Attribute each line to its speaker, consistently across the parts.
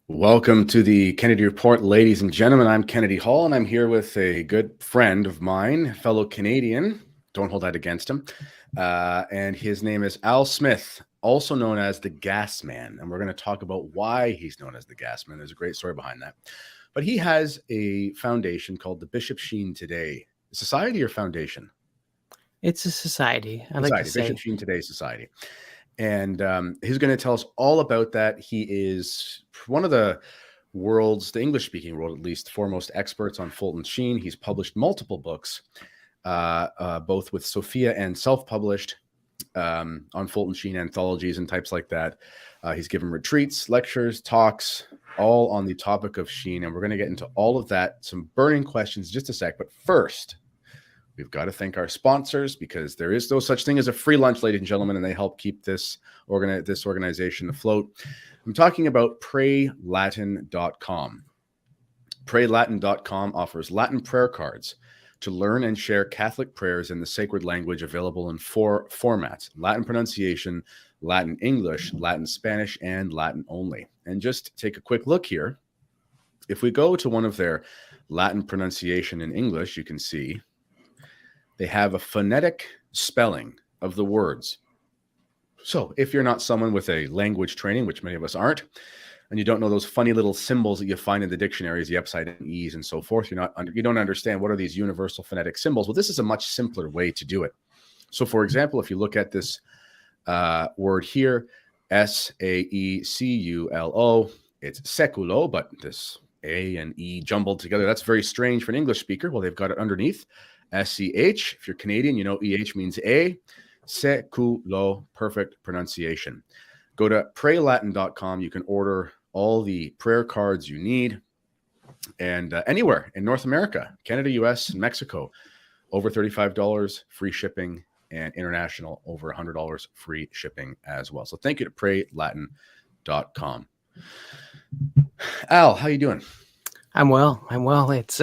Speaker 1: Welcome to the Kennedy Report, ladies and gentlemen. I'm Kennedy Hall, and I'm here with a good friend of mine, fellow Canadian. Don't hold that against him. And his name is Al Smith, also known as the Gas Man. And we're going to talk about why he's known as the Gas Man. There's a great story behind that. But he has a foundation called the Bishop-Sheen Today Society or Foundation?
Speaker 2: It's a society. I like to say
Speaker 1: Bishop-Sheen Today Society. And he's going to tell us all about that. He is one of the English-speaking world, at least, foremost experts on Fulton Sheen. He's published multiple books, both with Sophia and self-published on Fulton Sheen anthologies and types like that. He's given retreats, lectures, talks, all on the topic of Sheen. And we're going to get into all of that, some burning questions in just a sec. But first, we've got to thank our sponsors, because there is no such thing as a free lunch, ladies and gentlemen, and they help keep this organization afloat. I'm talking about PrayLatin.com. PrayLatin.com offers Latin prayer cards to learn and share Catholic prayers in the sacred language, available in 4 formats: Latin pronunciation, Latin English, Latin Spanish, and Latin only. And just take a quick look here. If we go to one of their Latin pronunciation in English, you can see they have a phonetic spelling of the words. So if you're not someone with a language training, which many of us aren't, and you don't know those funny little symbols that you find in the dictionaries, the upside down E's and so forth, you don't understand what are these universal phonetic symbols. Well, this is a much simpler way to do it. So for example, if you look at this word here, S-A-E-C-U-L-O, it's seculo, but this A and E jumbled together, that's very strange for an English speaker. Well, they've got it underneath. S-C-H. If you're Canadian, you know E-H means A. Seculo, perfect pronunciation. Go to PrayLatin.com. You can order all the prayer cards you need. And anywhere in North America, Canada, US, and Mexico, over $35 free shipping, and international over $100 free shipping as well. So thank you to PrayLatin.com. Al, how you doing?
Speaker 2: I'm well. It's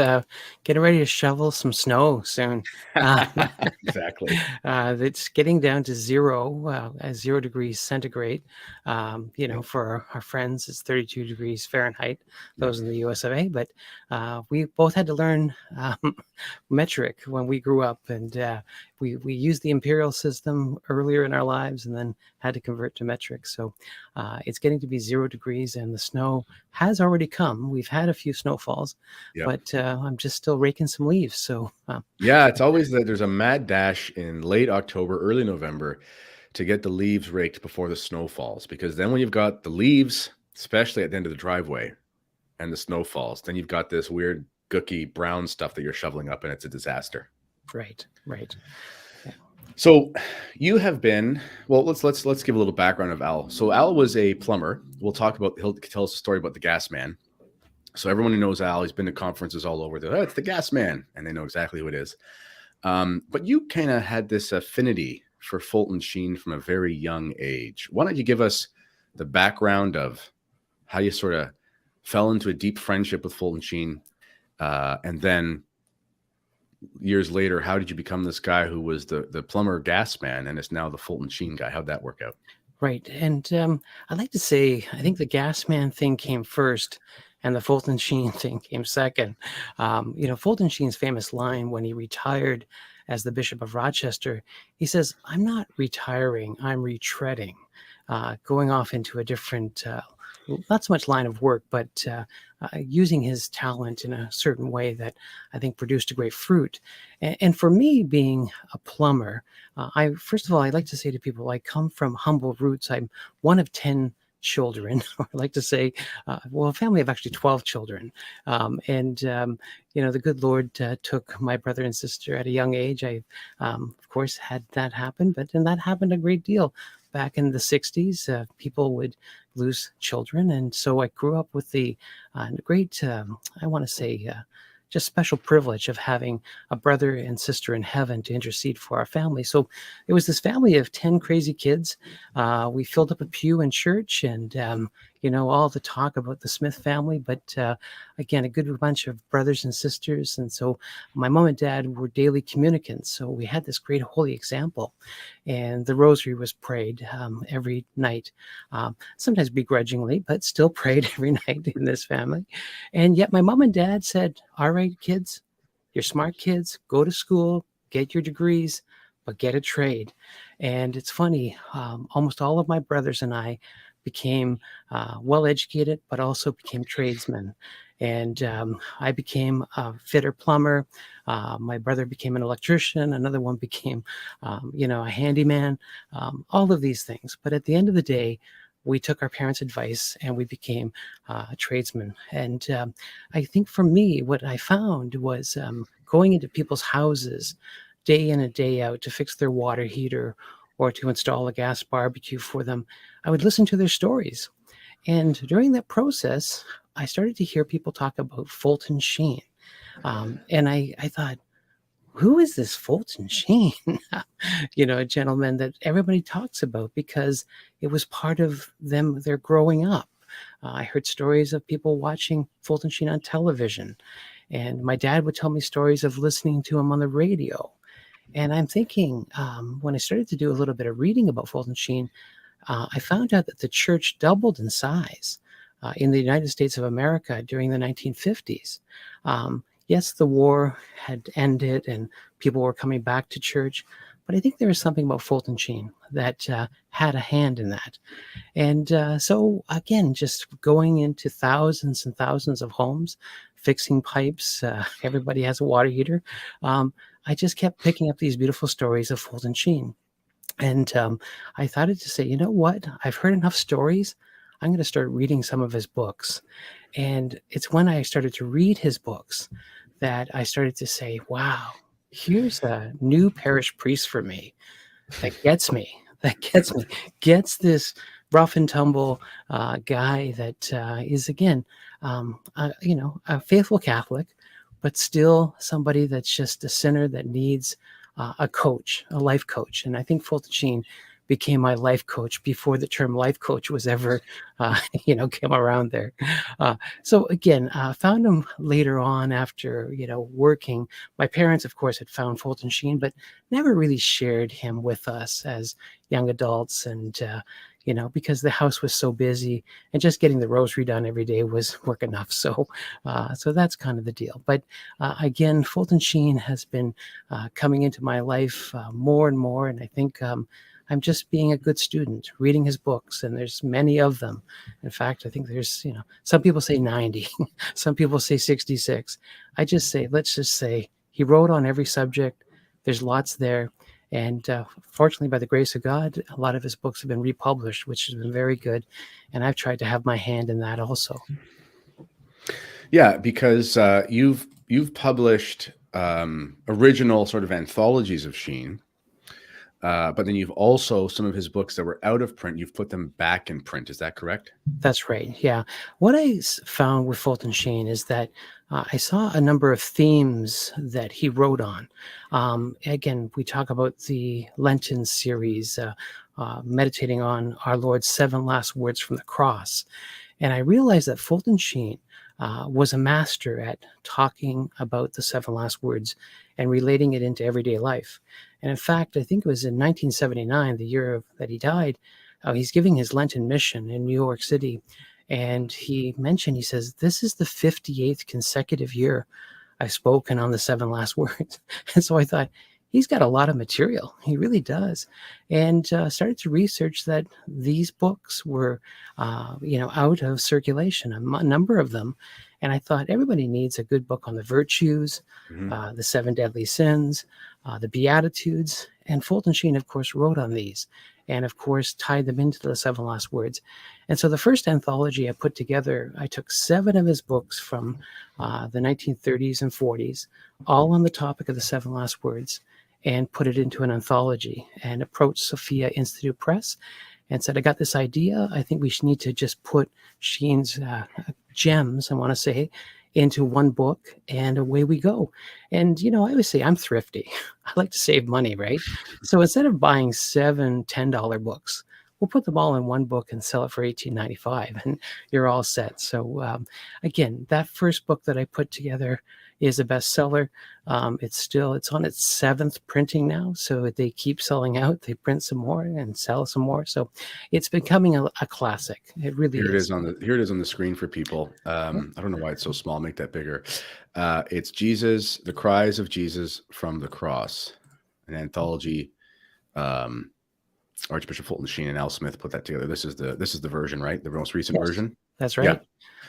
Speaker 2: getting ready to shovel some snow soon.
Speaker 1: Exactly.
Speaker 2: It's getting down to 0 degrees centigrade. For our friends, it's 32 degrees Fahrenheit, those in the US of A. But we both had to learn metric when we grew up, and we used the imperial system earlier in our lives and then had to convert to metric. So it's getting to be 0 degrees, and the snow has already come. We've had a few snowfalls, but I'm just still raking some leaves. So
Speaker 1: it's always that there's a mad dash in late October, early November to get the leaves raked before the snow falls, because then when you've got the leaves, especially at the end of the driveway, and the snow falls, then you've got this weird gooky brown stuff that you're shoveling up, and it's a disaster.
Speaker 2: Right.
Speaker 1: Yeah. So you have been, well, let's give a little background of Al. So Al was a plumber. He'll tell us a story about the Gas Man. So everyone who knows Al, he's been to conferences all over. It's the Gas Man, and they know exactly who it is. But you kind of had this affinity for Fulton Sheen from a very young age. Why don't you give us the background of how you sort of fell into a deep friendship with Fulton Sheen, and then years later, how did you become this guy who was the plumber Gas Man and is now the Fulton Sheen guy? How'd that work out?
Speaker 2: Right. And I'd like to say, I think the Gas Man thing came first and the Fulton Sheen thing came second. Fulton Sheen's famous line when he retired as the Bishop of Rochester, he says, "I'm not retiring, I'm retreading," going off into a different, not so much line of work, but using his talent in a certain way that I think produced a great fruit. And for me, being a plumber, first of all, I'd like to say to people, I come from humble roots. I'm one of 10 children. I like to say, a family of actually 12 children. The good Lord took my brother and sister at a young age. I, of course, had that happen, and that happened a great deal. Back in the 60s, people would lose children. And so I grew up with the great, I want to say, just special privilege of having a brother and sister in heaven to intercede for our family. So it was this family of 10 crazy kids. We filled up a pew in church, and all the talk about the Smith family, but again, a good bunch of brothers and sisters. And so my mom and dad were daily communicants. So we had this great holy example. And the rosary was prayed every night, sometimes begrudgingly, but still prayed every night in this family. And yet my mom and dad said, all right, kids, you're smart kids, go to school, get your degrees, but get a trade. And it's funny, almost all of my brothers and I became well educated, but also became tradesmen. And I became a fitter plumber. My brother became an electrician. Another one became, a handyman, all of these things. But at the end of the day, we took our parents' advice and we became tradesmen. And I think for me, what I found was going into people's houses day in and day out to fix their water heater or to install a gas barbecue for them. I would listen to their stories. And during that process, I started to hear people talk about Fulton Sheen. And I thought, who is this Fulton Sheen? A gentleman that everybody talks about because it was part of their growing up. I heard stories of people watching Fulton Sheen on television. And my dad would tell me stories of listening to him on the radio. And I'm thinking, when I started to do a little bit of reading about Fulton Sheen, I found out that the church doubled in size in the United States of America during the 1950s. Yes, the war had ended and people were coming back to church, but I think there was something about Fulton Sheen that had a hand in that. And so, again, just going into thousands and thousands of homes, fixing pipes, everybody has a water heater. I just kept picking up these beautiful stories of Fulton Sheen. And I thought to say, you know what? I've heard enough stories. I'm going to start reading some of his books. And it's when I started to read his books that I started to say, wow, here's a new parish priest for me that gets me, gets this rough and tumble guy that is, again, a faithful Catholic, but still somebody that's just a sinner that needs a coach, a life coach. And I think Fulton Sheen became my life coach before the term life coach was ever, came around there. So again, found him later on after, working. My parents, of course, had found Fulton Sheen, but never really shared him with us as young adults. And, because the house was so busy and just getting the rosary done every day was work enough. So that's kind of the deal. But again, Fulton Sheen has been coming into my life more and more. And I think I'm just being a good student, reading his books, and there's many of them. In fact, I think there's, some people say 90, some people say 66. I just say, let's just say he wrote on every subject. There's lots there. And fortunately, by the grace of God, a lot of his books have been republished, which has been very good. And I've tried to have my hand in that also.
Speaker 1: Yeah, because you've published original sort of anthologies of Sheen, but then you've also, some of his books that were out of print, you've put them back in print. Is that correct?
Speaker 2: That's right. Yeah. What I found with Fulton Sheen is that I saw a number of themes that he wrote on. Again, we talk about the Lenten series, meditating on our Lord's 7 last words from the cross. And I realized that Fulton Sheen was a master at talking about the 7 last words and relating it into everyday life. And in fact, I think it was in 1979, the year that he died, he's giving his Lenten mission in New York City. And he says, this is the 58th consecutive year I've spoken on the 7 last words. And so I thought, he's got a lot of material. He really does. And started to research that these books were, out of circulation, a number of them. And I thought everybody needs a good book on the virtues, the 7 deadly sins, the Beatitudes. And Fulton Sheen, of course, wrote on these and, of course, tied them into the 7 last words. And so the first anthology I put together, I took 7 of his books from the 1930s and 40s, all on the topic of the 7 last words, and put it into an anthology and approached Sophia Institute Press and said, I got this idea. I think we need to just put Sheen's gems, I want to say, into one book, and away we go. And, I always say I'm thrifty. I like to save money, right? So instead of buying 7 $10 books, we'll put them all in one book and sell it for $18.95, and you're all set. So again, that first book that I put together is a bestseller. It's on its 7th printing now, so they keep selling out. They print some more and sell some more, so it's becoming a classic. It really
Speaker 1: Here it
Speaker 2: is.
Speaker 1: is on the screen for people. I don't know why it's so small. Make that bigger. It's Jesus, the cries of Jesus from the cross, an anthology. Archbishop Fulton Sheen and Al Smith put that together. This is the version, right? The most recent
Speaker 2: Yes,
Speaker 1: version.
Speaker 2: that's
Speaker 1: Yeah.
Speaker 2: right.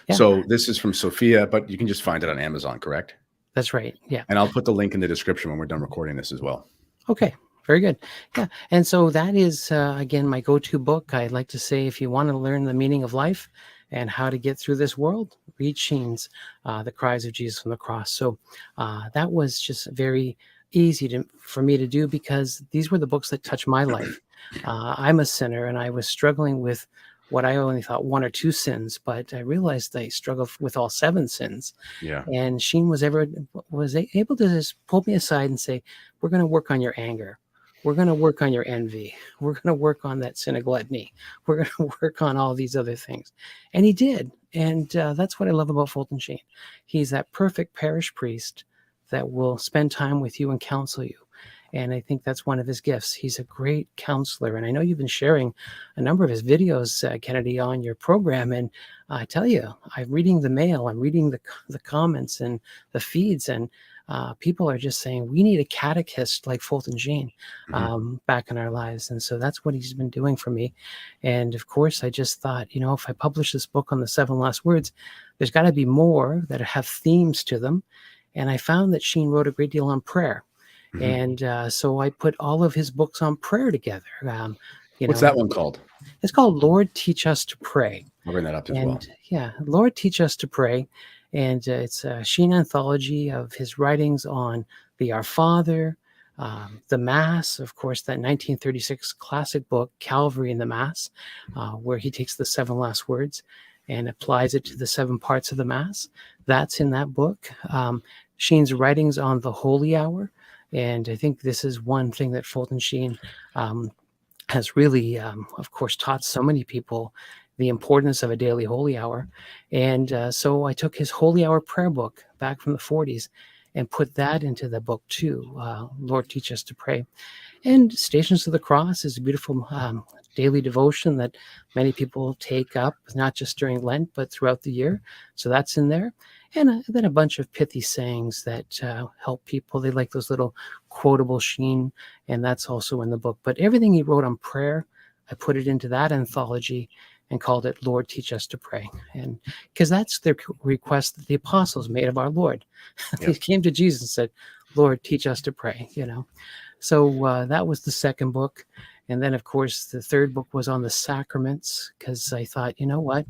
Speaker 2: Yeah,
Speaker 1: So this is from Sophia, but you can just find it on Amazon, correct?
Speaker 2: that's right. Yeah.
Speaker 1: And I'll put the link in the description when we're done recording this as well.
Speaker 2: Okay, very good. Yeah, and so that is again my go-to book. I like to say, if you want to learn the meaning of life and how to get through this world, read Sheen's "The Cries of Jesus from the Cross." So that was just very easy for me to do, because these were the books that touched my life. I'm a sinner, and I was struggling with what I only thought 1 or 2 sins, but I realized I struggled with all 7 sins.
Speaker 1: Yeah.
Speaker 2: And Sheen was able to just pull me aside and say, "We're going to work on your anger. We're going to work on your envy. We're going to work on that sin of gluttony. We're going to work on all these other things." And he did. And that's what I love about Fulton Sheen. He's that perfect parish priest that will spend time with you and counsel you. And I think that's one of his gifts. He's a great counselor. And I know you've been sharing a number of his videos, Kennedy, on your program. And I tell you, I'm reading the mail, I'm reading the comments and the feeds, and people are just saying, we need a catechist like Fulton Sheen back in our lives. And so that's what he's been doing for me. And of course, I just thought, if I publish this book on the 7 last words, there's got to be more that have themes to them. And I found that Sheen wrote a great deal on prayer. And so I put all of his books on prayer together.
Speaker 1: What's that one called?
Speaker 2: It's called Lord Teach Us to Pray.
Speaker 1: I'll bring that up as well.
Speaker 2: And yeah, Lord Teach Us to Pray. And it's a Sheen anthology of his writings on the Our Father, the Mass, of course, that 1936 classic book, Calvary and the Mass, where he takes the 7 last words and applies it to the 7 parts of the Mass. That's in that book. Sheen's writings on the Holy Hour. And I think this is one thing that Fulton Sheen has really, of course, taught so many people the importance of a daily holy hour. And so I took his Holy Hour prayer book back from the 40s and put that into the book too, Lord Teach Us to Pray. And Stations of the Cross is a beautiful daily devotion that many people take up, not just during Lent, but throughout the year. So that's in there. And then a bunch of pithy sayings that help people. They like those little quotable Sheen, and that's also in the book. But everything he wrote on prayer, I put it into that anthology and called it Lord Teach Us to Pray. And because that's the request that the apostles made of our Lord. They came to Jesus and said, "Lord, teach us to pray," So that was the second book. And then, of course, the third book was on the sacraments, because I thought, you know what?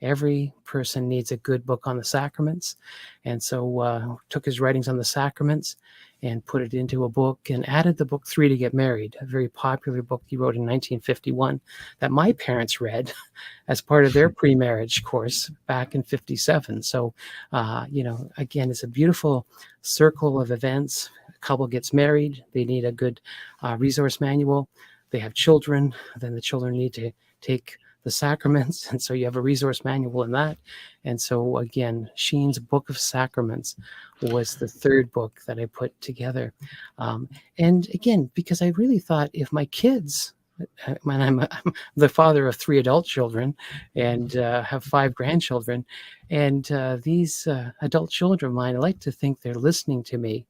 Speaker 2: Every person needs a good book on the sacraments. And so took his writings on the sacraments and put it into a book, and added the book 3 to Get Married, a very popular book he wrote in 1951 that my parents read as part of their pre-marriage course back in 57. So, again, it's a beautiful circle of events. A couple gets married, they need a good resource manual. They have children, then the children need to take the sacraments, and so you have a resource manual in that. And so again, Sheen's Book of Sacraments was the third book that I put together. And again, because I really thought, if my kids, when I'm the father of 3 adult children and have 5 grandchildren, and these adult children of mine, I like to think they're listening to me.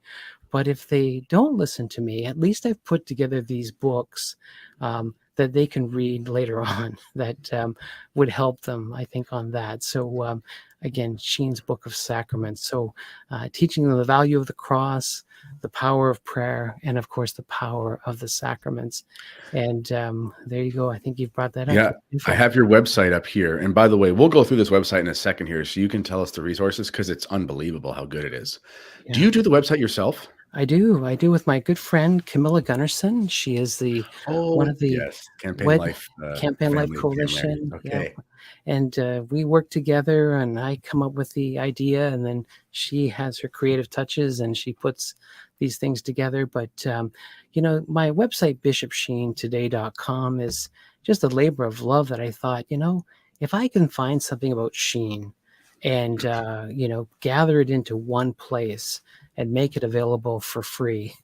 Speaker 2: But if they don't listen to me, at least I've put together these books that they can read later on that would help them, I think, on that. So again, Sheen's Book of Sacraments. So teaching them the value of the cross, the power of prayer, and of course, the power of the sacraments. And there you go. I think you've brought that up.
Speaker 1: Yeah, I have your website up here. And by the way, we'll go through this website in a second here, so you can tell us the resources, because it's unbelievable how good it is. Yeah. Do you do the website yourself?
Speaker 2: I do with my good friend Camilla Gunnarsson. She is one of the
Speaker 1: Campaign Life
Speaker 2: Coalition.
Speaker 1: Okay.
Speaker 2: Yeah. And we work together, and I come up with the idea, and then she has her creative touches and she puts these things together. But my website, bishopsheentoday.com, is just a labor of love that I thought, if I can find something about Sheen and, gather it into one place and make it available for free,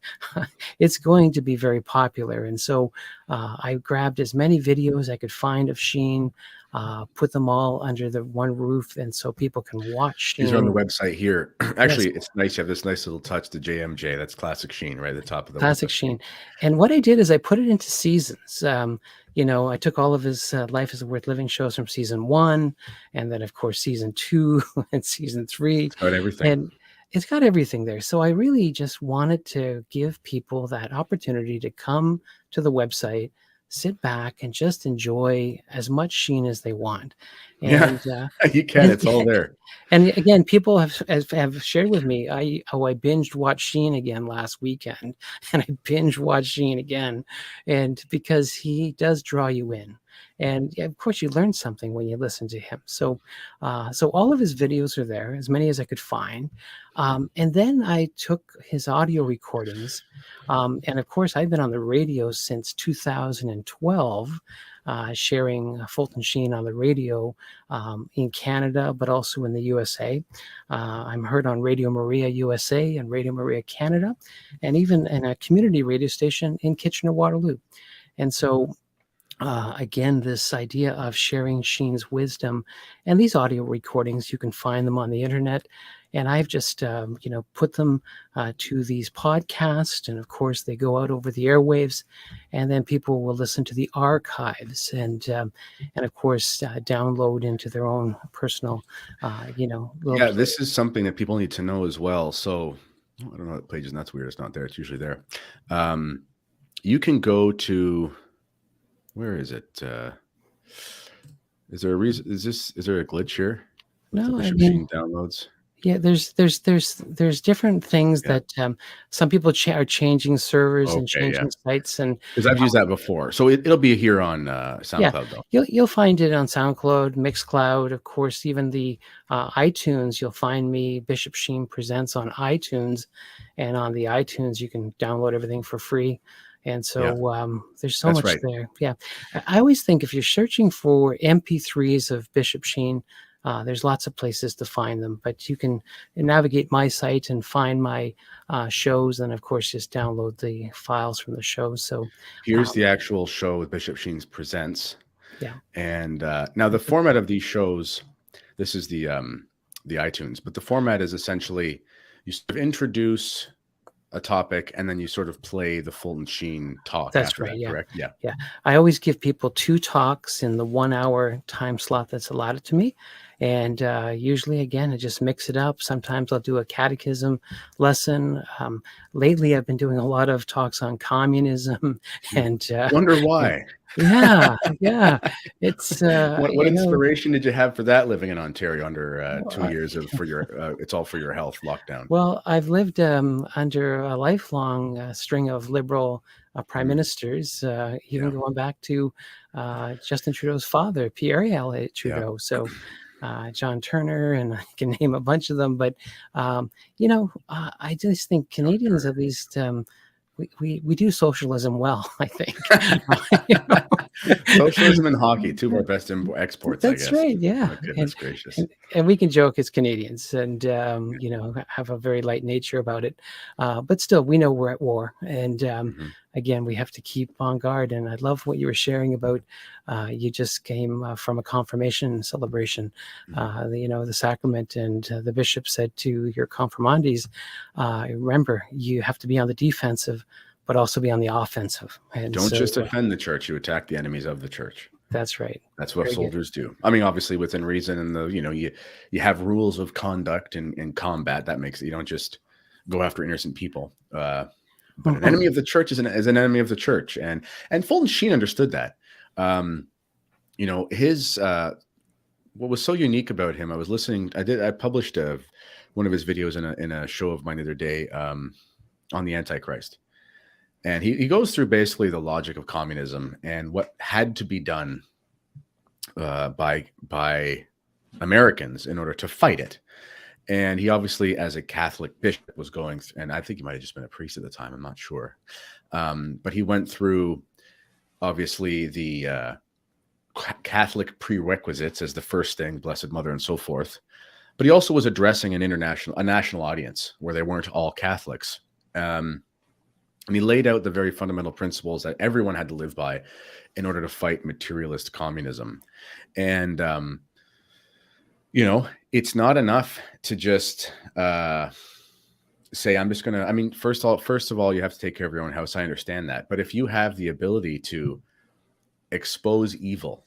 Speaker 2: it's going to be very popular. And so I grabbed as many videos I could find of Sheen, put them all under the one roof, and so people can watch
Speaker 1: These are on the
Speaker 2: Sheen.
Speaker 1: website here.
Speaker 2: Yes,
Speaker 1: Actually, it's nice. You have this nice little touch, the JMJ. That's classic Sheen, right at the top of the
Speaker 2: classic
Speaker 1: website.
Speaker 2: Sheen. And what I did is I put it into seasons. I took all of his Life is Worth Living shows from season 1, and then of course season 2 and season 3,
Speaker 1: It's got everything.
Speaker 2: and it's got everything there. So I really just wanted to give people that opportunity to come to the website, sit back, and just enjoy as much Sheen as they want.
Speaker 1: Yeah,
Speaker 2: And
Speaker 1: you can. It's all there.
Speaker 2: and again, people have shared with me, I binged watched Sheen again last weekend, and I binge watched Sheen again, and because he does draw you in, and of course you learn something when you listen to him. So, so all of his videos are there, as many as I could find, and then I took his audio recordings, and of course I've been on the radio since 2012. Sharing Fulton Sheen on the radio in Canada, but also in the USA. I'm heard on Radio Maria USA and Radio Maria Canada, and even in a community radio station in Kitchener-Waterloo. And so again, this idea of sharing Sheen's wisdom, and these audio recordings, you can find them on the internet. And I've just, put them to these podcasts, and of course they go out over the airwaves, and then people will listen to the archives, and of course download into their own personal, little
Speaker 1: Yeah,
Speaker 2: play.
Speaker 1: this is something that people need to know as well. So I don't know what page is, and that's weird. It's not there. It's usually there. You can go to, where is it? Is there a reason? Is there a glitch here with the
Speaker 2: No, I
Speaker 1: Bishop
Speaker 2: mean,
Speaker 1: Sheen downloads?
Speaker 2: yeah, there's different things
Speaker 1: Yeah.
Speaker 2: that some people are changing servers and
Speaker 1: Okay. Yeah.
Speaker 2: changing sites, and
Speaker 1: Because I've used that before. So it'll be here on
Speaker 2: yeah,
Speaker 1: SoundCloud though.
Speaker 2: you'll find it on SoundCloud, Mixcloud, of course, even the iTunes. You'll find me, Bishop Sheen Presents, on iTunes, and on the iTunes you can download everything for free. And
Speaker 1: Yeah,
Speaker 2: so there's so
Speaker 1: that's
Speaker 2: much
Speaker 1: right.
Speaker 2: there. Yeah, I always think if you're searching for MP3s of Bishop Sheen, there's lots of places to find them, but you can navigate my site and find my shows, and of course just download the files from the shows. So
Speaker 1: Here's the actual show with Bishop Sheen's Presents.
Speaker 2: yeah,
Speaker 1: And now the format of these shows, this is the iTunes, but the format is essentially you sort of introduce a topic and then you sort of play the Fulton Sheen talk
Speaker 2: that's
Speaker 1: after
Speaker 2: right.
Speaker 1: that,
Speaker 2: Yeah.
Speaker 1: correct? Yeah.
Speaker 2: Yeah. I always give people 2 talks in the 1-hour time slot that's allotted to me. And usually, again, I just mix it up. Sometimes I'll do a catechism lesson. Lately, I've been doing a lot of talks on communism and,
Speaker 1: Wonder
Speaker 2: and
Speaker 1: why.
Speaker 2: yeah, yeah. It's,
Speaker 1: What inspiration did you have for that living in Ontario under 2
Speaker 2: I-
Speaker 1: years of for your it's all for your health lockdown?
Speaker 2: well, I've lived under a lifelong string of liberal prime
Speaker 1: Mm,
Speaker 2: ministers, even
Speaker 1: yeah.
Speaker 2: going back to Justin Trudeau's father, Pierre L.
Speaker 1: Yeah.
Speaker 2: Trudeau. So John Turner, and I can name a bunch of them. But I just think
Speaker 1: John
Speaker 2: Canadians,
Speaker 1: Turner.
Speaker 2: at least, we do socialism well, I think. You know?
Speaker 1: Socialism and hockey, two of our best exports, I
Speaker 2: That's
Speaker 1: guess.
Speaker 2: right, yeah,
Speaker 1: Oh, goodness gracious.
Speaker 2: and we can joke as Canadians, and have a very light nature about it, but still, we know we're at war, and
Speaker 1: Mhm.
Speaker 2: again, we have to keep on guard. And I love what you were sharing about. You just came from a confirmation celebration,
Speaker 1: Mhm.
Speaker 2: the sacrament, and the bishop said to your confirmandes, "Remember, you have to be on the defensive, but also be on the offensive." And
Speaker 1: Don't
Speaker 2: so
Speaker 1: just defend the church, you attack the enemies of the church.
Speaker 2: that's right.
Speaker 1: That's what
Speaker 2: Very good.
Speaker 1: soldiers do. I mean, obviously within reason, and you have rules of conduct in combat. That makes it, you don't just go after innocent people. But an enemy of the church is an enemy of the church, and Fulton Sheen understood that. Um, his what was so unique about him. I was listening. I published one of his videos in a show of mine the other day on the Antichrist, and he goes through basically the logic of communism and what had to be done by Americans in order to fight it. And he obviously, as a Catholic bishop, was going, and I think he might have just been a priest at the time. I'm not sure, but he went through obviously Catholic prerequisites as the first thing, Blessed Mother and so forth. But he also was addressing a national audience where they weren't all Catholics. And he laid out the very fundamental principles that everyone had to live by in order to fight materialist communism. And, it's not enough to just say, I'm just going to, I mean, first of all, you have to take care of your own house. I understand that. But if you have the ability to expose evil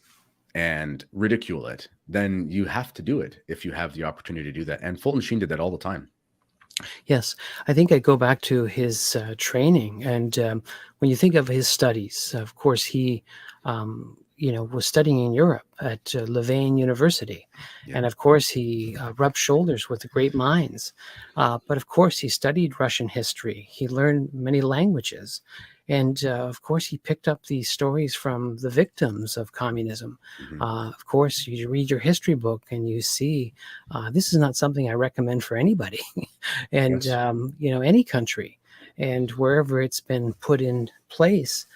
Speaker 1: and ridicule it, then you have to do it if you have the opportunity to do that. And Fulton Sheen did that all the time.
Speaker 2: Yes, I think I go back to his training, and when you think of his studies, of course, he, was studying in Europe at Louvain University,
Speaker 1: Yeah.
Speaker 2: and of course, he rubbed shoulders with the great minds. But of course, he studied Russian history. He learned many languages, and of course, he picked up these stories from the victims of communism.
Speaker 1: Mhm.
Speaker 2: Of course, you read your history book and you see this is not something I recommend for anybody. And
Speaker 1: Yes.
Speaker 2: any country, and wherever it's been put in place,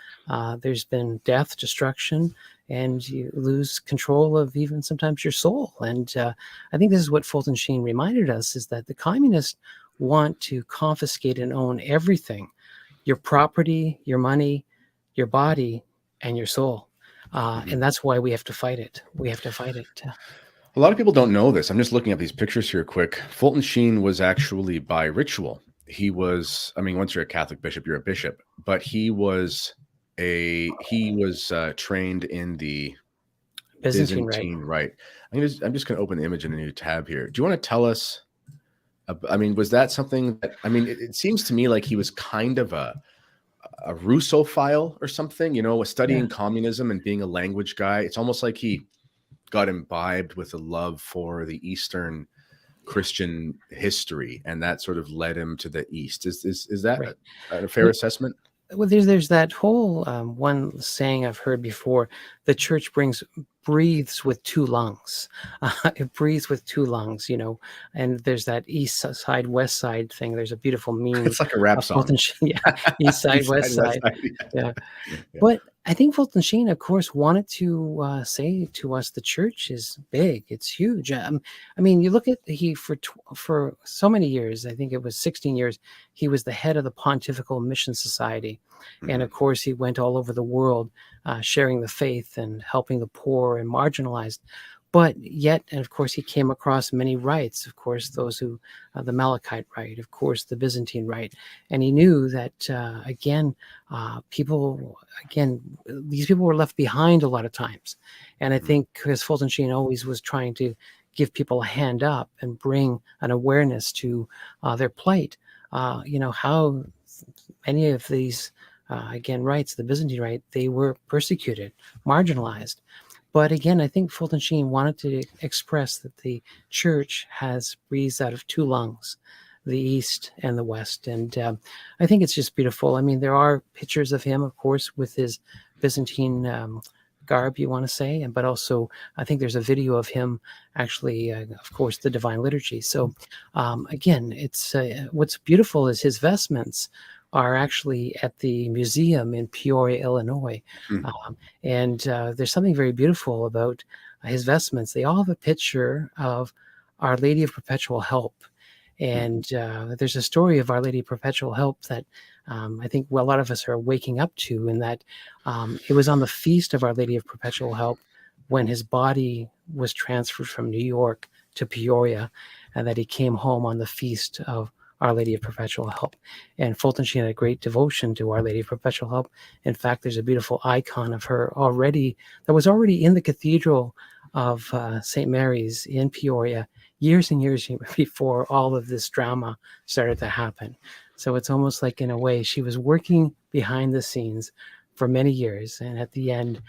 Speaker 2: there's been death, destruction, and you lose control of even sometimes your soul. And I think this is what Fulton Sheen reminded us, is that the communists want to confiscate and own everything: your property, your money, your body, and your soul. And that's why we have to fight it. We have to fight it.
Speaker 1: A lot of people don't know this. I'm just looking at these pictures here quick. Fulton Sheen was actually by ritual. He was, I mean, once you're a Catholic bishop, you're a bishop, but he was trained in the
Speaker 2: Byzantine rite.
Speaker 1: Byzantine rite. I'm just going to open the image in a new tab here. Do you want to tell us? I mean, was that something that? I mean, it seems to me like he was kind of a Russophile or something. Studying communism and being a language guy. It's almost like he got imbibed with a love for the Eastern Christian history, and that sort of led him to the East. Is that
Speaker 2: Right.
Speaker 1: a fair assessment?
Speaker 2: Well, there's that whole one saying I've heard before: the church breathes with two lungs. It breathes with two lungs, and there's that east side, west side thing. There's a beautiful meme
Speaker 1: It's like a rap
Speaker 2: of
Speaker 1: song.
Speaker 2: Fulton Sheen, yeah, east side,
Speaker 1: East
Speaker 2: west
Speaker 1: side, west
Speaker 2: side,
Speaker 1: side.
Speaker 2: yeah.
Speaker 1: Yeah.
Speaker 2: But I think Fulton Sheen, of course, wanted to say to us, the church is big, it's huge. I mean, you look at for so many years, I think it was 16 years, he was the head of the Pontifical Mission Society. And of course, he went all over the world sharing the faith and helping the poor and marginalized. But yet, and of course, he came across many rites, of course, those who, the Malachite rite, of course, the Byzantine rite. And he knew that, these people were left behind a lot of times. And I think Chris Fulton Sheen always was trying to give people a hand up and bring an awareness to their plight. How many of these, rites, the Byzantine rite, they were persecuted, marginalized. But again, I think Fulton Sheen wanted to express that the church breathes out of two lungs, the East and the West. And I think it's just beautiful. I mean, there are pictures of him, of course, with his Byzantine garb, you want to say, but also I think there's a video of him actually, of course, the Divine Liturgy. So again, it's what's beautiful is his vestments are actually at the museum in Peoria, Illinois. And there's something very beautiful about his vestments. They all have a picture of Our Lady of Perpetual Help. And there's a story of Our Lady of Perpetual Help that I think a lot of us are waking up to, in that it was on the feast of Our Lady of Perpetual Help when his body was transferred from New York to Peoria, and that he came home on the feast of Our Lady of Perpetual Help. And Fulton Sheen had a great devotion to Our Lady of Perpetual Help. In fact, there's a beautiful icon of her that was already in the Cathedral of St. Mary's in Peoria years and years before all of this drama started to happen. So it's almost like, in a way, she was working behind the scenes for many years, and at the end,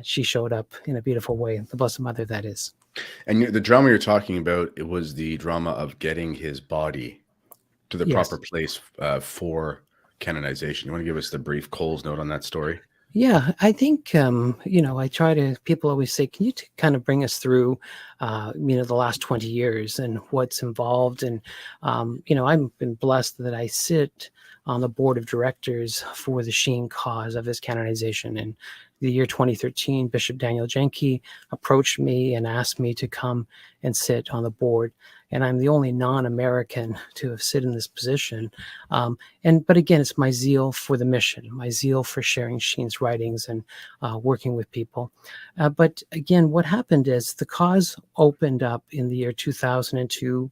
Speaker 2: she showed up in a beautiful way. The Blessed Mother, that is.
Speaker 1: And the drama you're talking about, it was the drama of getting his body to the
Speaker 2: Yes.
Speaker 1: proper place for canonization. You want to give us the brief Cole's note on that story?
Speaker 2: Yeah, I think, people always say, can you kind of bring us through, the last 20 years and what's involved? And, I've been blessed that I sit on the board of directors for the Sheen cause of his canonization. And the year 2013, Bishop Daniel Jenke approached me and asked me to come and sit on the board. And I'm the only non-American to have sit in this position. But again, it's my zeal for the mission, my zeal for sharing Sheen's writings and working with people. But again, what happened is the cause opened up in the year 2002.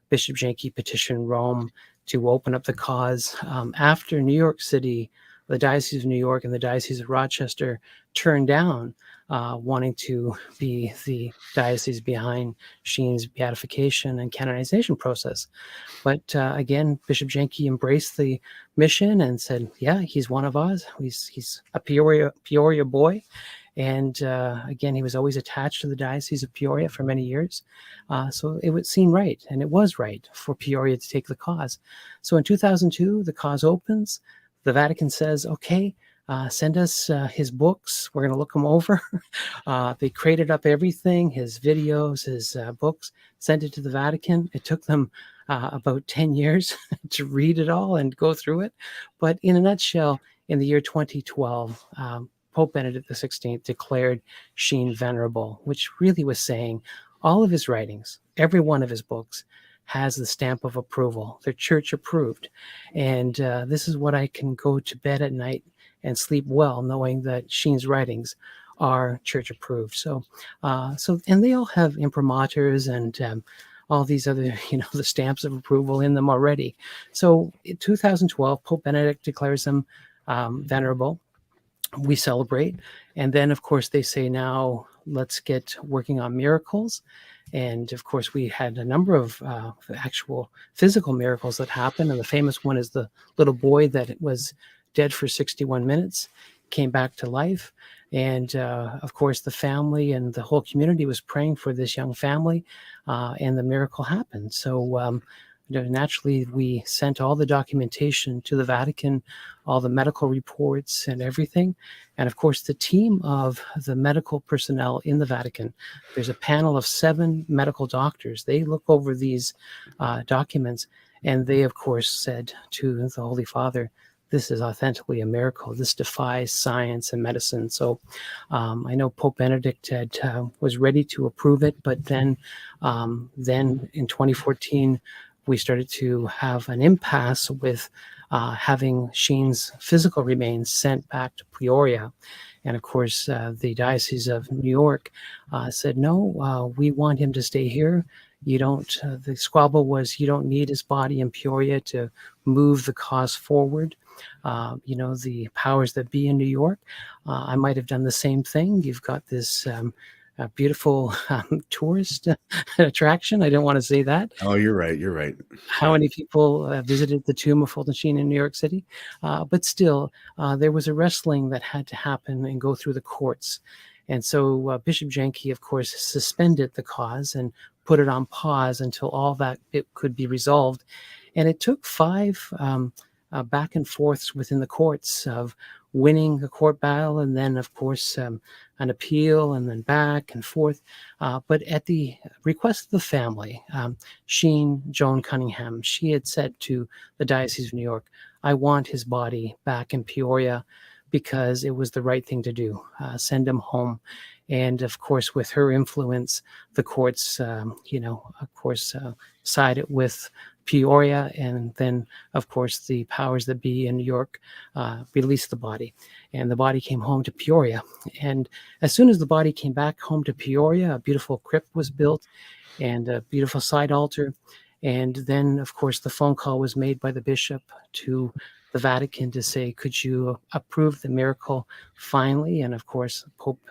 Speaker 2: Bishop Jenke petitioned Rome to open up the cause after New York City, the Diocese of New York and the Diocese of Rochester turned down wanting to be the diocese behind Sheen's beatification and canonization process. But again, Bishop Jenke embraced the mission and said, yeah, he's one of us. He's a Peoria boy. And again, he was always attached to the Diocese of Peoria for many years. So it would seem right, and it was right for Peoria to take the cause. So in 2002, the cause opens. The Vatican says, okay, send us his books. We're going to look them over. They crated up everything, his videos, his books, sent it to the Vatican. It took them about 10 years to read it all and go through it. But in a nutshell, in the year 2012, Pope Benedict XVI declared Sheen venerable, which really was saying all of his writings, every one of his books, has the stamp of approval. They're church approved. And this is what I can go to bed at night and sleep well, knowing that Sheen's writings are church approved. And they all have imprimaturs and all these other, the stamps of approval in them already. So in 2012, Pope Benedict declares them venerable. We celebrate. And then, of course, they say, now let's get working on miracles. And of course, we had a number of actual physical miracles that happened. And the famous one is the little boy that was dead for 61 minutes, came back to life. And of course, the family and the whole community was praying for this young family, and the miracle happened. So naturally, we sent all the documentation to the Vatican, all the medical reports and everything. And of course, the team of the medical personnel in the Vatican, there's a panel of 7 medical doctors. They look over these documents, and they, of course, said to the Holy Father, this is authentically a miracle. This defies science and medicine. So I know Pope Benedict was ready to approve it, but then in 2014, we started to have an impasse with having Sheen's physical remains sent back to Peoria. And of course, the Diocese of New York said, no, we want him to stay here. You don't, the squabble was, you don't need his body in Peoria to move the cause forward. The powers that be in New York, I might have done the same thing. You've got this beautiful tourist attraction. I don't want to say that.
Speaker 1: Oh, you're right. You're right.
Speaker 2: How many people visited the tomb of Fulton Sheen in New York City? But still, there was a wrestling that had to happen and go through the courts. And so Bishop Jenke, of course, suspended the cause and put it on pause until all that it could be resolved. And it took 5 back and forths within the courts of winning a court battle, and then, of course, an appeal, and then back and forth. But at the request of the family, Sheen Joan Cunningham, she had said to the Diocese of New York, I want his body back in Peoria because it was the right thing to do. Send him home. And of course, with her influence, the courts, sided with Peoria, and then, of course, the powers that be in New York released the body, and the body came home to Peoria. And as soon as the body came back home to Peoria, a beautiful crypt was built and a beautiful side altar. And then, of course, the phone call was made by the bishop to the Vatican to say, could you approve the miracle finally? And of course, Pope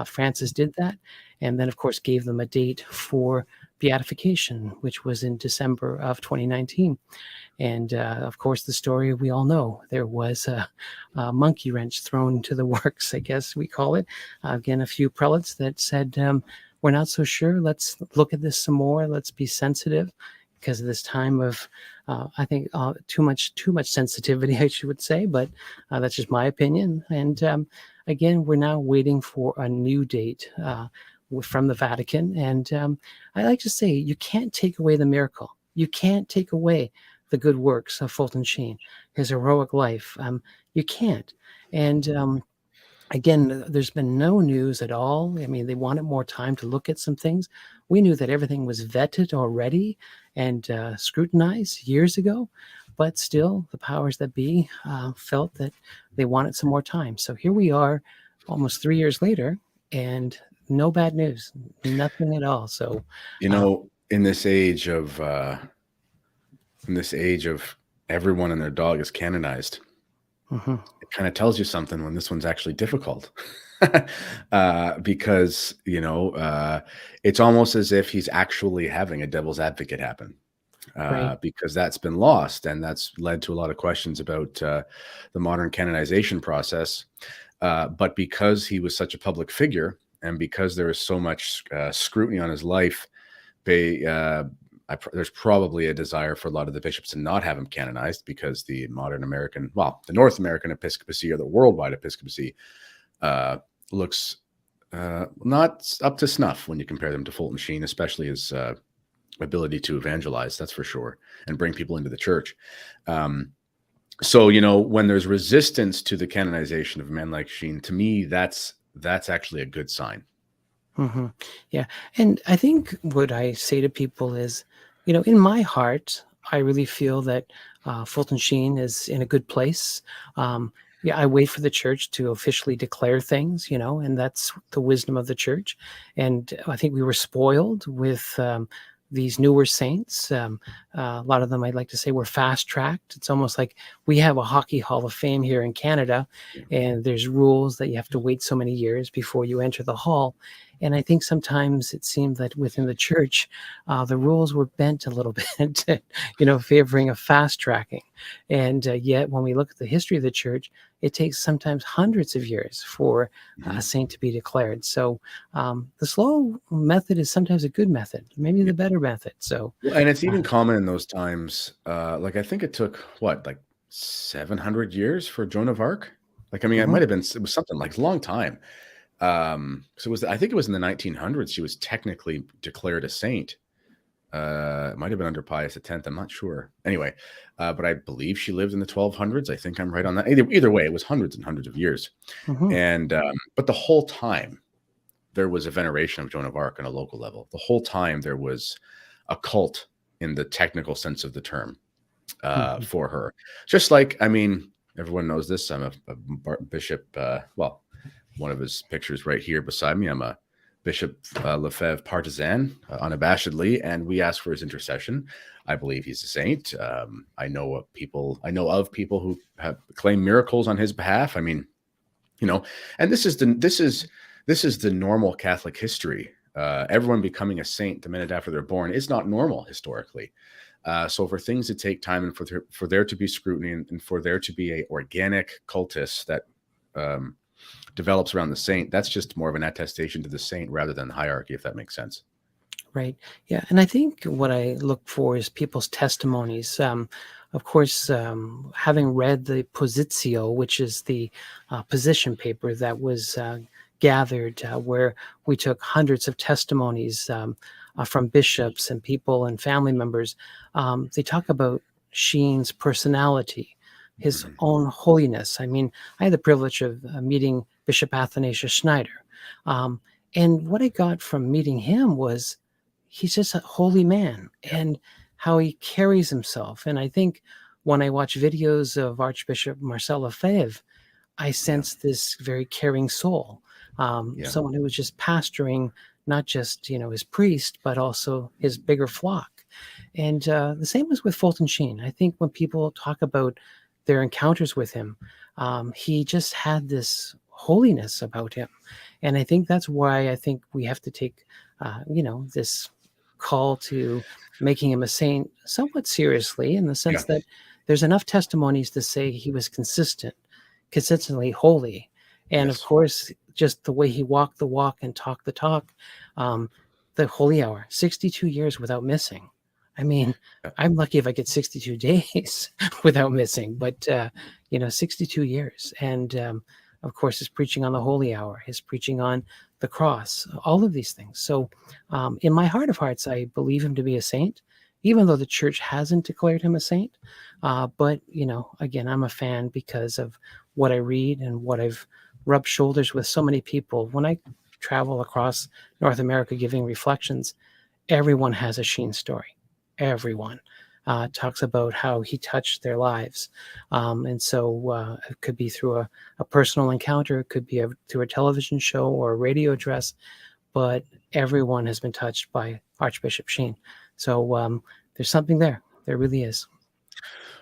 Speaker 2: Francis did that, and then, of course, gave them a date for beatification, which was in December of 2019. And of course, the story we all know, there was a monkey wrench thrown into the works, I guess we call it. Again, a few prelates that said, we're not so sure. Let's look at this some more. Let's be sensitive, because of this time of, I think, too much sensitivity, I should say, but that's just my opinion. And again, we're now waiting for a new date from the Vatican. And I like to say, you can't take away the miracle. You can't take away the good works of Fulton Sheen, his heroic life. You can't. And Again, there's been no news at all. I mean, they wanted more time to look at some things. We knew that everything was vetted already and scrutinized years ago, but still, the powers that be felt that they wanted some more time. So here we are, almost 3 years later, and no bad news, nothing at all. So,
Speaker 1: You
Speaker 2: uh,
Speaker 1: know, in this age of everyone and their dog is canonized,
Speaker 2: mhm,
Speaker 1: it kind of tells you something when this one's actually difficult. Because, it's almost as if he's actually having a devil's advocate happen.
Speaker 2: right.
Speaker 1: Because that's been lost, and that's led to a lot of questions about the modern canonization process. But because he was such a public figure, and because there is so much scrutiny on his life, they, there's probably a desire for a lot of the bishops to not have him canonized, because the modern American, well, the North American episcopacy, or the worldwide episcopacy, looks not up to snuff when you compare them to Fulton Sheen, especially his ability to evangelize, that's for sure, and bring people into the church. So, when there's resistance to the canonization of men like Sheen, to me, that's actually a good sign.
Speaker 2: hmm Yeah. And I think what I say to people is, in my heart, I really feel that Fulton Sheen is in a good place. Yeah, I wait for the church to officially declare things, and that's the wisdom of the church. And I think we were spoiled with these newer saints. A lot of them, I'd like to say, were fast tracked. It's almost like we have a hockey hall of fame here in Canada,
Speaker 1: Yeah.
Speaker 2: and there's rules that you have to wait so many years before you enter the hall. And I think sometimes it seemed that within the church, the rules were bent a little bit, favoring a fast tracking. And yet, when we look at the history of the church, it takes sometimes hundreds of years for a
Speaker 1: Mhm.
Speaker 2: saint to be declared. So the slow method is sometimes a good method, maybe
Speaker 1: Yeah.
Speaker 2: the better method. So,
Speaker 1: Well, and it's
Speaker 2: uh,
Speaker 1: even common in those times. Like, I think it took what, like 700 years for Joan of Arc. Like, I mean,
Speaker 2: mhm,
Speaker 1: it was something like a long time. So I think it was in the 1900s she was technically declared a saint. It might have been under Pius X. I'm not sure. Anyway, but I believe she lived in the 1200s. I think I'm right on that. Either way, it was hundreds and hundreds of years.
Speaker 2: mhm,
Speaker 1: And but the whole time there was a veneration of Joan of Arc on a local level. The whole time there was a cult in the technical sense of the term
Speaker 2: mhm,
Speaker 1: for her. Just like, I mean, everyone knows this. I'm a bishop. Well, one of his pictures right here beside me. I'm a Bishop Lefebvre partisan, unabashedly, and we ask for his intercession. I believe he's a saint. I know of people who have claimed miracles on his behalf. I mean, and this is the normal Catholic history. Everyone becoming a saint the minute after they're born is not normal historically. So for things to take time, and for there to be scrutiny, and for there to be a organic cultus that um, develops around the saint, that's just more of an attestation to the saint rather than the hierarchy, if that makes sense.
Speaker 2: right. Yeah. And I think what I look for is people's testimonies. Of course, having read the Positio, which is the position paper that was gathered, where we took hundreds of testimonies from bishops and people and family members, they talk about Sheen's personality, his
Speaker 1: Mhm.
Speaker 2: own holiness. I mean, I had the privilege of meeting Bishop Athanasius Schneider. Um, and what I got from meeting him was he's just a holy man,
Speaker 1: Yeah.
Speaker 2: and how he carries himself. And I think when I watch videos of Archbishop Marcel Lefebvre, I
Speaker 1: Yeah.
Speaker 2: sense this very caring soul,
Speaker 1: Yeah.
Speaker 2: someone who was just pastoring not just his priest, but also his bigger flock. And the same was with Fulton Sheen. I think when people talk about their encounters with him, he just had this holiness about him, and I think that's why I think we have to take, this call to making him a saint somewhat seriously, in the
Speaker 1: Yeah.
Speaker 2: sense that there's enough testimonies to say he was consistently holy. And of
Speaker 1: Yes.
Speaker 2: course, just the way he walked the walk and talked the talk, um, the holy hour, 62 years without missing. I mean,
Speaker 1: Yeah.
Speaker 2: I'm lucky if I get 62 days without missing, but 62 years. And of course, his preaching on the holy hour, his preaching on the cross, all of these things. So, in my heart of hearts, I believe him to be a saint, even though the church hasn't declared him a saint. But again, I'm a fan because of what I read and what I've rub shoulders with so many people. When I travel across North America giving reflections, everyone has a Sheen story. Everyone talks about how he touched their lives. And so it could be through a personal encounter, it could be through a television show or a radio address, but everyone has been touched by Archbishop Sheen. So there's something there. There really is.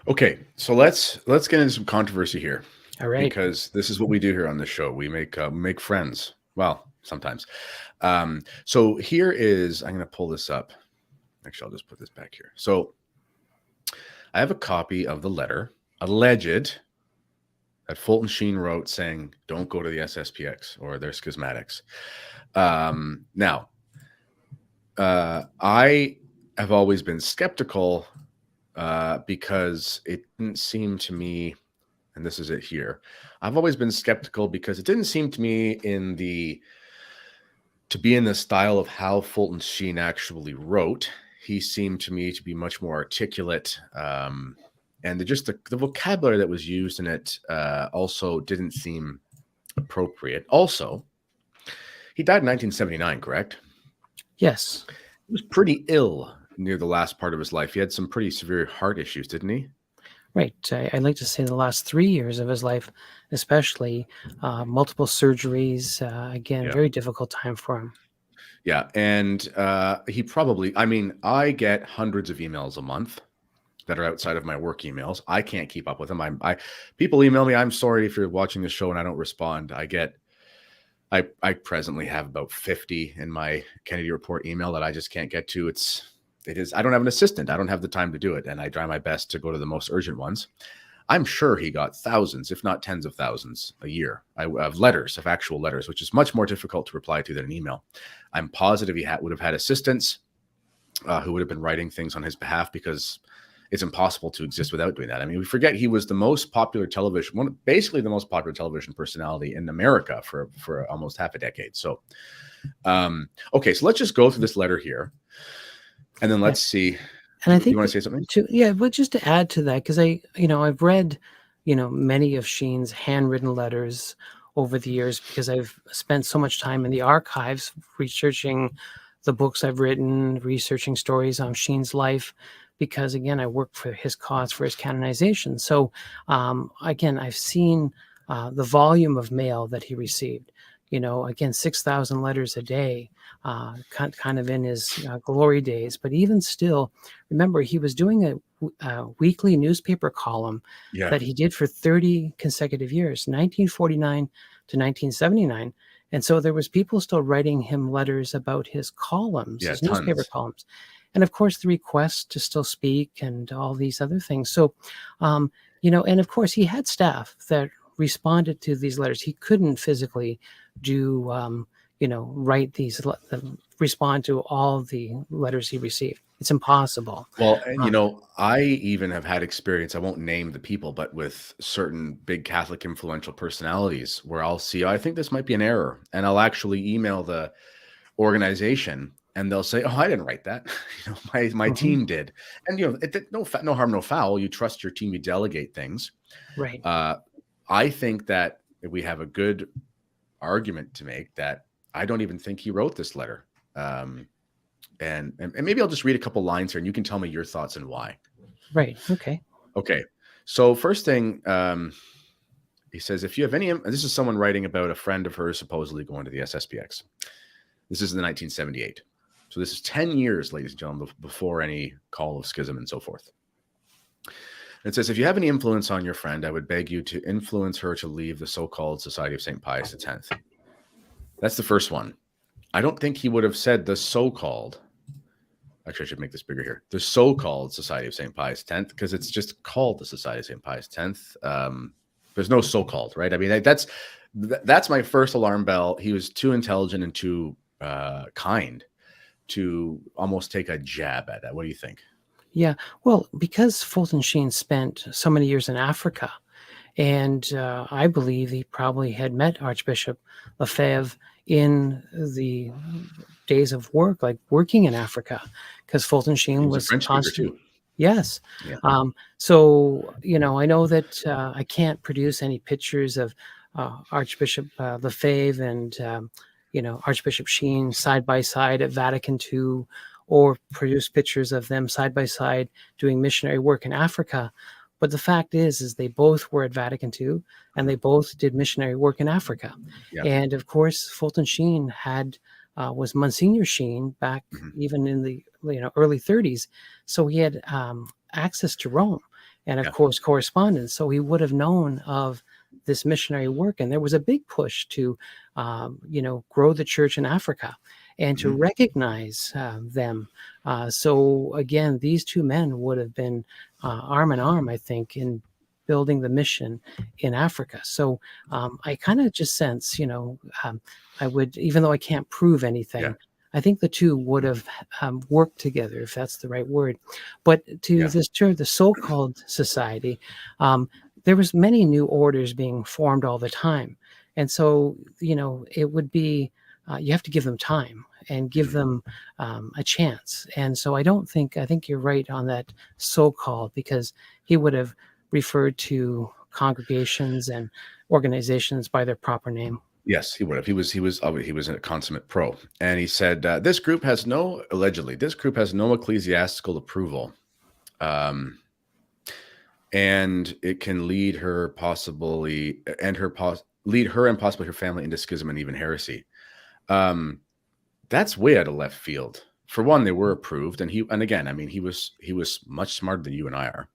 Speaker 1: Okay, so let's get into some controversy here,
Speaker 2: All right.
Speaker 1: because this is what we do here on the show. We make friends. Well, sometimes. So here is, I'm going to pull this up. Actually, I'll just put this back here. So I have a copy of the letter alleged that Fulton Sheen wrote saying, "Don't go to the SSPX or they're schismatics." Now, I have always been skeptical because it didn't seem to me, and this is it here, I've always been skeptical because it didn't seem to me to be in the style of how Fulton Sheen actually wrote. He seemed to me to be much more articulate, and the vocabulary that was used in it also didn't seem appropriate. Also, he died in 1979, correct?
Speaker 2: Yes.
Speaker 1: He was pretty ill near the last part of his life. He had some pretty severe heart issues, didn't he?
Speaker 2: Right. I'd like to say the last 3 years of his life, especially multiple surgeries. Again,
Speaker 1: Yeah.
Speaker 2: very difficult time for him.
Speaker 1: Yeah. And he probably, I mean, I get hundreds of emails a month that are outside of my work emails. I can't keep up with them. People email me, "I'm sorry if you're watching the show and I don't respond." I presently have about 50 in my Kennedy Report email that I just can't get to. I don't have an assistant. I don't have the time to do it. And I try my best to go to the most urgent ones. I'm sure he got thousands, if not tens of thousands a year of letters, of actual letters, which is much more difficult to reply to than an email. I'm positive he would have had assistants who would have been writing things on his behalf, because it's impossible to exist without doing that. I mean, we forget he was the most popular basically the most popular television personality in America for almost half a decade. So, okay, so let's just go through this letter here, and then let's see.
Speaker 2: And I think
Speaker 1: you want to say something?
Speaker 2: but just to add to that, because I've read, many of Sheen's handwritten letters over the years, because I've spent so much time in the archives researching the books I've written, researching stories on Sheen's life, because again, I work for his cause, for his canonization. So again, I've seen the volume of mail that he received. Again, 6,000 letters a day, kind of in his glory days. But even still, remember, he was doing a weekly newspaper column that he did for 30 consecutive years, 1949 to 1979. And so there was people still writing him letters about his columns, his newspaper columns. And of course, the request to still speak and all these other things. So, and of course, he had staff that responded to these letters. He couldn't physically do, write these, respond to all the letters he received. It's impossible.
Speaker 1: Well, I even have had experience, I won't name the people, but with certain big Catholic influential personalities where I'll see, I think this might be an error. And I'll actually email the organization and they'll say, "Oh, I didn't write that. My team did." And, no harm, no foul. You trust your team, you delegate things.
Speaker 2: Right.
Speaker 1: I think that we have a good argument to make that I don't even think he wrote this letter. And maybe I'll just read a couple lines here and you can tell me your thoughts and why.
Speaker 2: Right. Okay.
Speaker 1: Okay. So first thing, he says, if you have any, this is someone writing about a friend of hers supposedly going to the SSPX. This is in 1978. So this is 10 years, ladies and gentlemen, before any call of schism and so forth. It says, if you have any influence on your friend, I would beg you to influence her to leave the so-called Society of St. Pius X. That's the first one. I don't think he would have said the so-called. Actually, I should make this bigger here. The so-called Society of St. Pius X, because it's just called the Society of St. Pius X. There's no so-called, right? I mean, that's my first alarm bell. He was too intelligent and too kind to almost take a jab at that. What do you think?
Speaker 2: Yeah, well, because Fulton Sheen spent so many years in Africa, and I believe he probably had met Archbishop Lefebvre in the days of work, like working in Africa, because Fulton Sheen was constantly. Yes. Yeah. So, I know that I can't produce any pictures of Archbishop Lefebvre and Archbishop Sheen side by side at Vatican II, or produce pictures of them side by side doing missionary work in Africa. But the fact is they both were at Vatican II, and they both did missionary work in Africa.
Speaker 1: Yeah.
Speaker 2: And of course, Fulton Sheen was Monsignor Sheen back even in the early 30s, so he had access to Rome, and of course correspondence. So he would have known of this missionary work, and there was a big push to grow the church in Africa and to recognize them. So again, these two men would have been arm in arm, I think, in building the mission in Africa. So I kind of just sense, I would, even though I can't prove anything, I think the two would have worked together, if that's the right word. But to this church, the so-called society, there was many new orders being formed all the time. And so, it would be, you have to give them time and give them a chance. And so I think you're right on that so-called, because he would have referred to congregations and organizations by their proper name.
Speaker 1: Yes, he would have. He was a consummate pro, and he said this group has no ecclesiastical approval, and it can lead her and possibly her family into schism and even heresy. That's way out of left field. For one, they were approved, and again, I mean, he was much smarter than you and I are.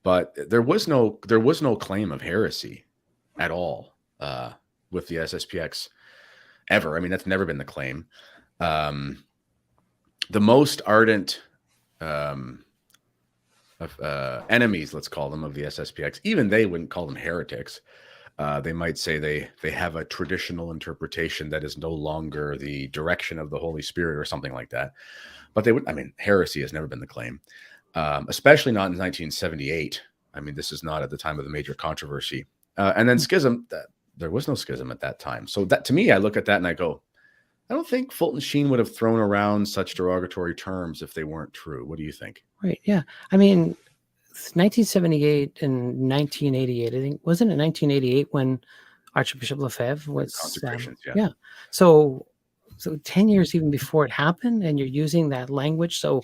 Speaker 1: But there was no claim of heresy at all with the SSPX ever. I mean, that's never been the claim. The most ardent enemies, let's call them, of the SSPX, even they wouldn't call them heretics. They might say they have a traditional interpretation that is no longer the direction of the Holy Spirit or something like that. But heresy has never been the claim. Especially not in 1978. I mean, this is not at the time of the major controversy. And then schism, there was no schism at that time. So that, to me, I look at that and I go, I don't think Fulton Sheen would have thrown around such derogatory terms if they weren't true. What do you think?
Speaker 2: Right. Yeah. I mean, 1978 and 1988, I think, wasn't it 1988 when Archbishop Lefebvre was
Speaker 1: consecrations?
Speaker 2: So 10 years even before it happened, and you're using that language. So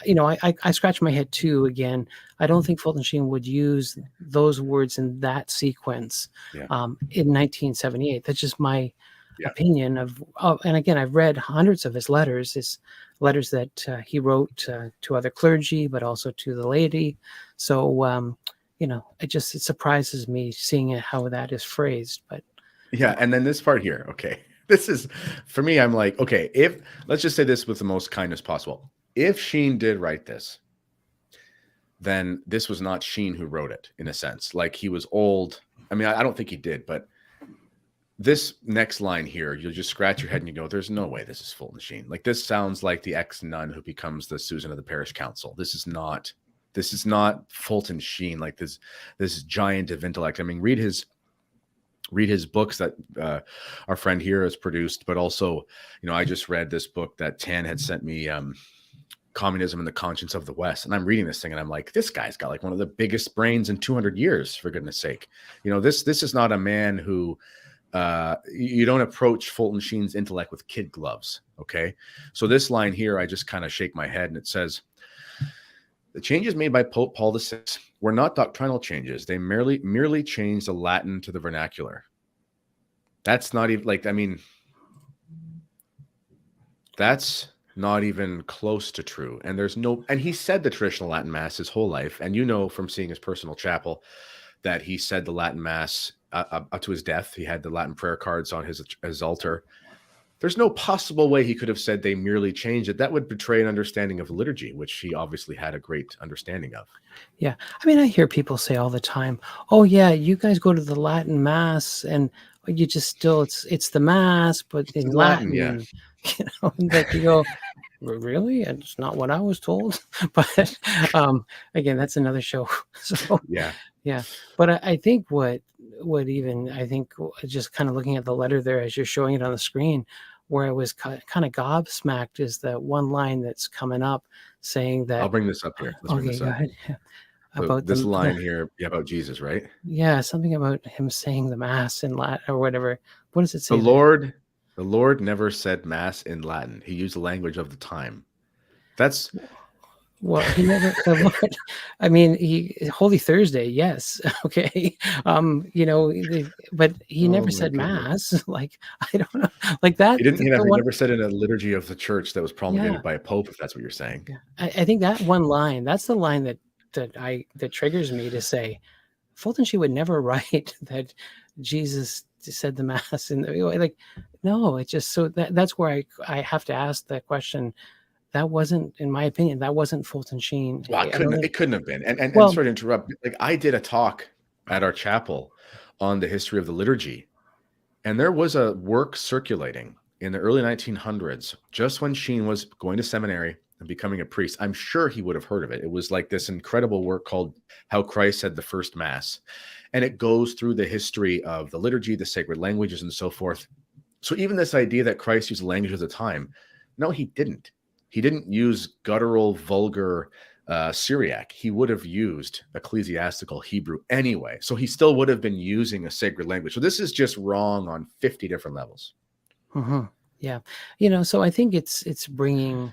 Speaker 2: I scratch my head too. Again, I don't think Fulton Sheen would use those words in that sequence in 1978. That's just my opinion and again, I've read hundreds of his letters that he wrote to other clergy, but also to the laity. So, it surprises me seeing how that is phrased. But
Speaker 1: and then this part here, okay. This is, for me, I'm like, okay, let's just say this with the most kindness possible. If Sheen did write this, then this was not Sheen who wrote it, in a sense. Like, he was old. I mean, I don't think he did, but this next line here, you'll just scratch your head and you go, there's no way this is Fulton Sheen. Like, this sounds like the ex-nun who becomes the Susan of the parish council. This is not Fulton Sheen, like this giant of intellect. I mean, read his books that our friend here has produced, but also, I just read this book that Tan had sent me, Communism and the Conscience of the West. And I'm reading this thing and I'm like, this guy's got like one of the biggest brains in 200 years, for goodness sake. This is not a man who, you don't approach Fulton Sheen's intellect with kid gloves. Okay. So this line here, I just kind of shake my head, and it says, the changes made by Pope Paul VI were not doctrinal changes. They merely changed the Latin to the vernacular. That's not even that's not even close to true. And and he said the traditional Latin Mass his whole life. And from seeing his personal chapel that he said the Latin Mass up to his death. He had the Latin prayer cards on his altar. There's no possible way he could have said they merely changed it. That would betray an understanding of liturgy, which he obviously had a great understanding of.
Speaker 2: Yeah. I mean, I hear people say all the time, oh yeah, you guys go to the Latin Mass and you just still, it's the Mass, but it's in Latin.
Speaker 1: Yeah.
Speaker 2: Like you go, really? It's not what I was told. But again, that's another show. So yeah. But I think just kind of looking at the letter there as you're showing it on the screen, where I was kind of gobsmacked is that one line that's coming up saying that.
Speaker 1: I'll bring this up here.
Speaker 2: Okay, go ahead.
Speaker 1: So
Speaker 2: about
Speaker 1: this
Speaker 2: the
Speaker 1: line here, yeah, about Jesus, right?
Speaker 2: yeah, something about him saying the mass in Latin or whatever. What does it
Speaker 1: The
Speaker 2: say there?
Speaker 1: Lord, the Lord never said mass in Latin. He used the language of the time. That's
Speaker 2: Well, he never the Lord. I mean, he Holy Thursday, yes, okay. But he
Speaker 1: oh
Speaker 2: never
Speaker 1: my
Speaker 2: said
Speaker 1: goodness.
Speaker 2: mass. Like I don't know, like that. The
Speaker 1: He
Speaker 2: one,
Speaker 1: never said in a liturgy of the church that was
Speaker 2: yeah,
Speaker 1: promulgated by a pope, if that's what you're saying.
Speaker 2: yeah. I think that one line. That's the line that triggers me to say Fulton. She would never write that Jesus said the mass, and like, no, it just so that's where I have to ask that question. That wasn't, in my opinion, that wasn't Fulton Sheen.
Speaker 1: Well,
Speaker 2: I don't
Speaker 1: it
Speaker 2: think.
Speaker 1: couldn't have been. And
Speaker 2: Well,
Speaker 1: sorry to interrupt. Like I did a talk at our chapel on the history of the liturgy. And there was a work circulating in the early 1900s, just when Sheen was going to seminary and becoming a priest. I'm sure he would have heard of it. It was like this incredible work called How Christ Said the First Mass. And it goes through the history of the liturgy, the sacred languages, and so forth. So even this idea that Christ used the language of the time, no, he didn't. He didn't use guttural, vulgar Syriac. He would have used ecclesiastical Hebrew anyway. So he still would have been using a sacred language. So this is just wrong on 50 different levels.
Speaker 2: mhm, yeah, so I think it's bringing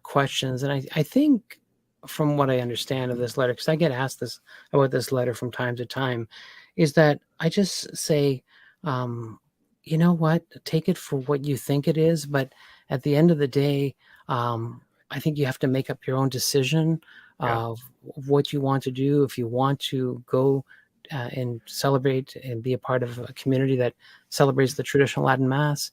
Speaker 2: questions, and I think from what I understand of this letter, because I get asked this about this letter from time to time, is that I just say, you know what, take it for what you think it is, but at the end of the day, I think you have to make up your own decision
Speaker 1: Yeah.
Speaker 2: of what you want to do. If you want to go and celebrate and be a part of a community that celebrates the traditional Latin Mass,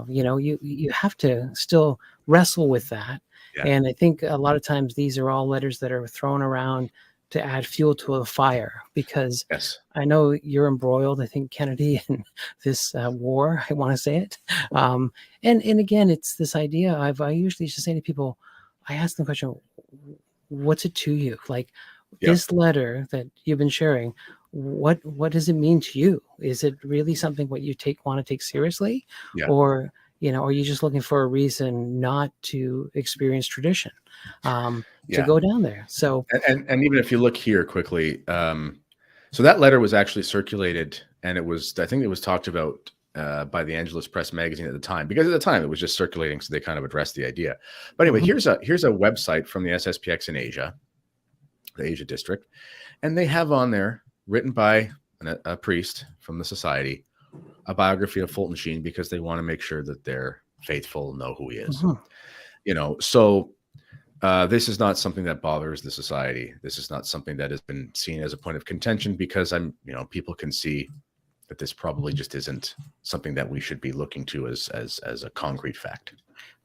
Speaker 2: you have to still wrestle with that.
Speaker 1: Yeah.
Speaker 2: And I think a lot of times these are all letters that are thrown around to add fuel to a fire, because
Speaker 1: Yes.
Speaker 2: I know you're embroiled, I think, Kennedy, in this war. I want to say it, and again, it's this idea. I usually just say to people, I ask them the question, "What's it to you?" Like
Speaker 1: Yep.
Speaker 2: this letter that you've been sharing. What does it mean to you? Is it really something what you want to take seriously,
Speaker 1: Yeah.
Speaker 2: or are you just looking for a reason not to experience tradition, to
Speaker 1: Yeah.
Speaker 2: go down there? So,
Speaker 1: And even if you look here quickly, so that letter was actually circulated, and I think it was talked about by the Angelus Press magazine at the time, because at the time it was just circulating, so they kind of addressed the idea. But anyway,
Speaker 2: mhm,
Speaker 1: here's a website from the SSPX in Asia, the Asia district, and they have on there, written by a priest from the society, a biography of Fulton Sheen, because they want to make sure that their faithful know who he is.
Speaker 2: mhm.
Speaker 1: So this is not something that bothers the society. This is not something that has been seen as a point of contention, because people can see that this probably just isn't something that we should be looking to as a concrete fact.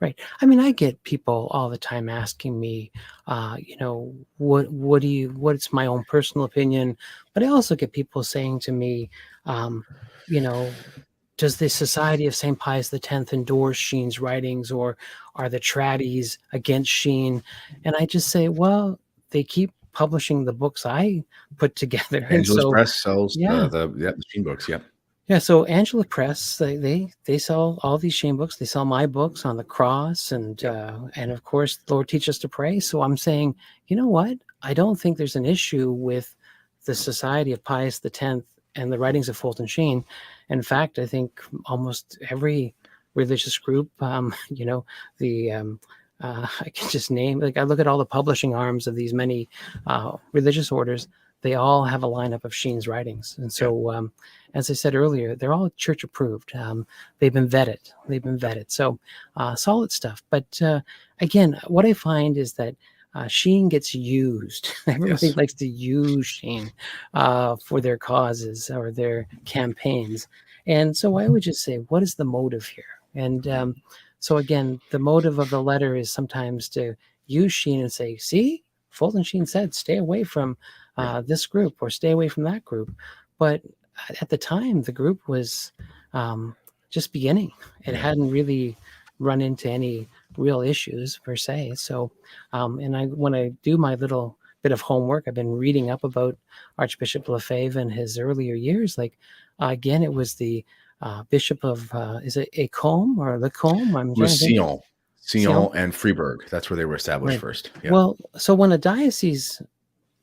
Speaker 2: Right. I mean, I get people all the time asking me, what's my own personal opinion, but I also get people saying to me, um, you know, does the Society of St. Pius X endorse Sheen's writings, or are the tradies against Sheen? And I just say, well, they keep publishing the books I put together, and
Speaker 1: Angelus
Speaker 2: so
Speaker 1: Press sells
Speaker 2: yeah,
Speaker 1: the Sheen books. Yeah,
Speaker 2: yeah, so Angela Press, they sell all these Shane books. They sell my books on the cross,
Speaker 1: yeah,
Speaker 2: and of course, Lord Teach Us to Pray. So I'm saying, you know what? I don't think there's an issue with the Society of Pius X and the writings of Fulton Sheen. In fact, I think almost every religious group, the I can just name, like, I look at all the publishing arms of these many religious orders. They all have a lineup of Sheen's writings, and
Speaker 1: yeah,
Speaker 2: so. As I said earlier, they're all church approved. They've been vetted. They've been
Speaker 1: yeah,
Speaker 2: vetted. So solid stuff. But again, what I find is that Sheen gets used. Everybody
Speaker 1: yes,
Speaker 2: likes to use Sheen for their causes or their campaigns. And so I would just say, what is the motive here? And so again, the motive of the letter is sometimes to use Sheen and say, see, Fulton Sheen said, stay away from
Speaker 1: yeah,
Speaker 2: this group or stay away from that group. But at the time, the group was just beginning. It
Speaker 1: yeah,
Speaker 2: hadn't really run into any real issues per se. So, when I do my little bit of homework, I've been reading up about Archbishop Lefebvre and his earlier years. Like again, it was the Bishop of is it Écôme or Lacombe? I'm
Speaker 1: It
Speaker 2: trying to
Speaker 1: was
Speaker 2: think.
Speaker 1: Sion and Freiburg. That's where they were established
Speaker 2: Right.
Speaker 1: first. Yeah,
Speaker 2: Well, so when a diocese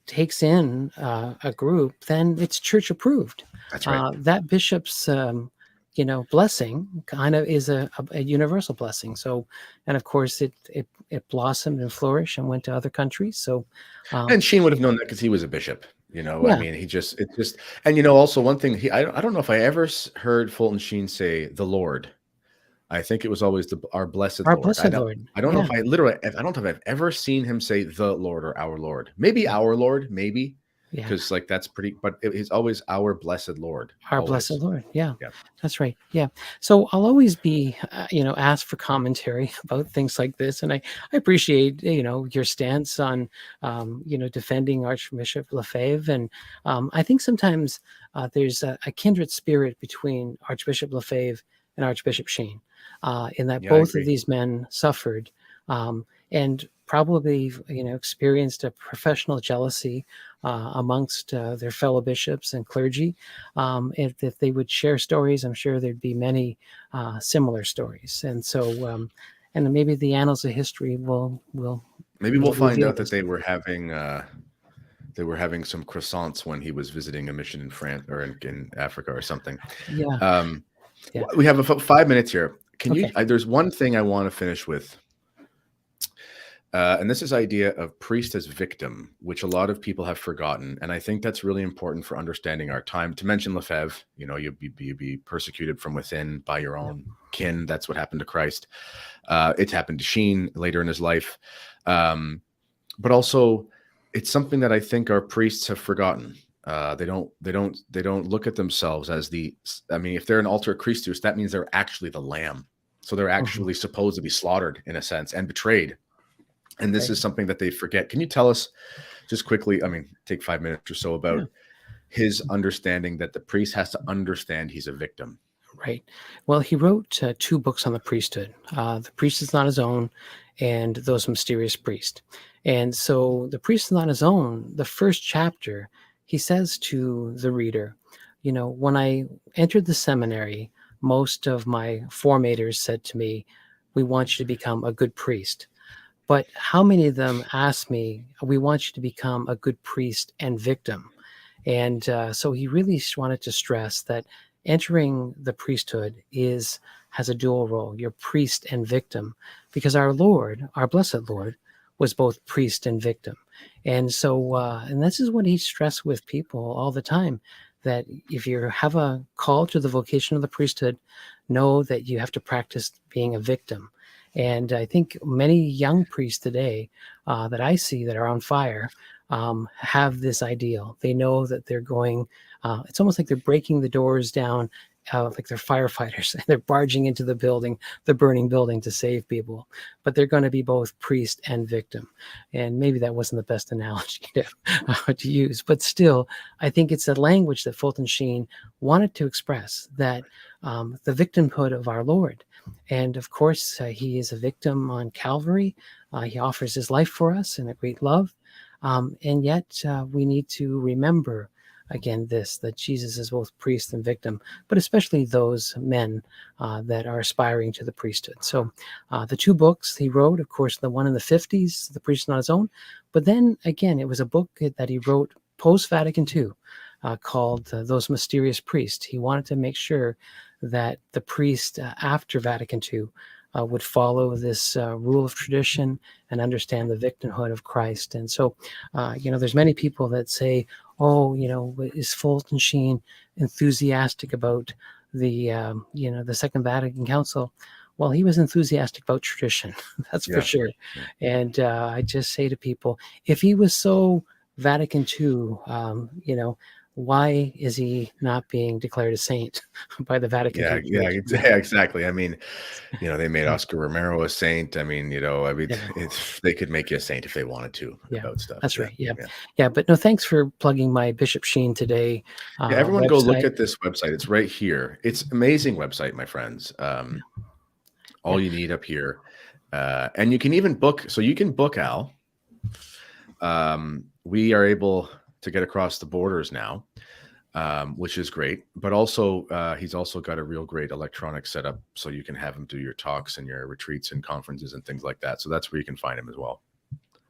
Speaker 2: takes in a group, then it's church approved.
Speaker 1: That's right.
Speaker 2: That bishop's blessing kind of is a universal blessing. So, and of course, it blossomed and flourished and went to other countries. So,
Speaker 1: And Sheen would have known that because he was a bishop. I
Speaker 2: yeah,
Speaker 1: mean, it's just, and also one thing I don't know if I ever heard Fulton Sheen say the Lord. I think it was always our blessed
Speaker 2: our
Speaker 1: Lord.
Speaker 2: blessed Lord.
Speaker 1: I don't know
Speaker 2: Yeah,
Speaker 1: if I don't know if I've ever seen him say the Lord or our Lord. Maybe our Lord, maybe,
Speaker 2: yeah.
Speaker 1: because like that's pretty. But it's always our blessed Lord,
Speaker 2: Our blessed
Speaker 1: always.
Speaker 2: Lord. Yeah,
Speaker 1: Yeah,
Speaker 2: that's right. Yeah. So I'll always be, asked for commentary about things like this. And I appreciate, your stance on, defending Archbishop Lefebvre. And I think sometimes there's a kindred spirit between Archbishop Lefebvre and Archbishop Sheen, in that
Speaker 1: yeah, I
Speaker 2: both of
Speaker 1: agree.
Speaker 2: these men suffered and probably, experienced a professional jealousy amongst their fellow bishops and clergy. If they would share stories, I'm sure there'd be many similar stories. And so, and then maybe the annals of history will
Speaker 1: Maybe we'll find
Speaker 2: reveal
Speaker 1: out that
Speaker 2: this.
Speaker 1: they were having some croissants when he was visiting a mission in France or in Africa or something.
Speaker 2: Yeah,
Speaker 1: Um,
Speaker 2: yeah.
Speaker 1: we have 5 minutes here. Can you?
Speaker 2: Okay.
Speaker 1: There's one thing I want to finish with. And this is idea of priest as victim, which a lot of people have forgotten, and I think that's really important for understanding our time. To mention Lefebvre, you'd be persecuted from within by your
Speaker 2: Yeah.
Speaker 1: own kin. That's what happened to Christ. It's happened to Sheen later in his life, but also it's something that I think our priests have forgotten. They don't look at themselves as the. I mean, if they're an alter Christus, that means they're actually the lamb. So they're
Speaker 2: Mhm.
Speaker 1: actually supposed to be slaughtered in a sense and betrayed. And this
Speaker 2: Right.
Speaker 1: is something that they forget. Can you tell us just quickly, I mean, take 5 minutes or so,
Speaker 2: Yeah.
Speaker 1: about his understanding that the priest has to understand he's a victim?
Speaker 2: Right. Well, he wrote two books on the priesthood. The Priest is Not His Own and Those Mysterious Priests. And so the priest is not his own. The first chapter, he says to the reader, when I entered the seminary, most of my formators said to me, we want you to become a good priest. But how many of them asked me, we want you to become a good priest and victim? And so he really wanted to stress that entering the priesthood has a dual role. You're priest and victim, because our Lord, our blessed Lord, was both priest and victim. And so, and this is what he stressed with people all the time, that if you have a call to the vocation of the priesthood, know that you have to practice being a victim. And I think many young priests today that I see that are on fire have this ideal. They know that they're going, it's almost like they're breaking the doors down, like they're firefighters. They're barging into the building, the burning building, to save people. But they're going to be both priest and victim. And maybe that wasn't the best analogy to use. But still, I think it's a language that Fulton Sheen wanted to express, that the victimhood of our Lord. And of course, he is a victim on Calvary. He offers his life for us in a great love. And yet we need to remember again that Jesus is both priest and victim, but especially those men that are aspiring to the priesthood. So the two books he wrote, of course, the one in the 50s, The Priest Not His Own, but then again, it was a book that he wrote post-Vatican II called Those Mysterious Priests. He wanted to make sure that the priest after Vatican II would follow this rule of tradition and understand the victimhood of Christ. And so, there's many people that say, "Oh, is Fulton Sheen enthusiastic about the Second Vatican Council?" Well, he was enthusiastic about tradition, that's for
Speaker 1: Yeah.
Speaker 2: sure.
Speaker 1: Yeah.
Speaker 2: And I just say to people, if he was so Vatican II, why is he not being declared a saint by the Vatican
Speaker 1: Yeah,
Speaker 2: II
Speaker 1: yeah,
Speaker 2: Church?
Speaker 1: yeah, exactly. I mean, they made Oscar Romero a saint. I mean,
Speaker 2: Yeah.
Speaker 1: they could make you a saint if they wanted to
Speaker 2: Yeah,
Speaker 1: about stuff.
Speaker 2: that's
Speaker 1: Yeah,
Speaker 2: right. Yeah.
Speaker 1: yeah.
Speaker 2: Yeah. But no, thanks for plugging my Bishop Sheen Today
Speaker 1: Yeah, everyone go look
Speaker 2: website.
Speaker 1: at this website. It's right here. It's amazing website, my friends.
Speaker 2: Yeah.
Speaker 1: All you need up here. And you can even book, so you can book Al. We are able to get across the borders now, which is great. But also, he's also got a real great electronic setup, so you can have him do your talks and your retreats and conferences and things like that. So that's where you can find him as well.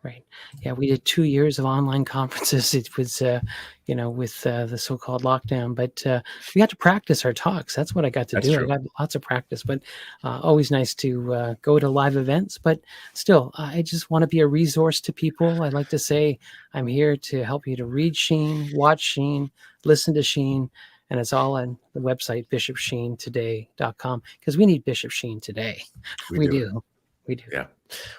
Speaker 2: Right. Yeah, we did 2 years of online conferences. It was, with the so-called lockdown, but we got to practice our talks. That's what I got to
Speaker 1: That's
Speaker 2: do. I
Speaker 1: true.
Speaker 2: got lots of practice, but always nice to go to live events. But still, I just want to be a resource to people. I like to say I'm here to help you to read Sheen, watch Sheen, listen to Sheen, and it's all on the website, bishopsheentoday.com, because we need Bishop Sheen today.
Speaker 1: We
Speaker 2: We
Speaker 1: do.
Speaker 2: do. We do.
Speaker 1: Yeah,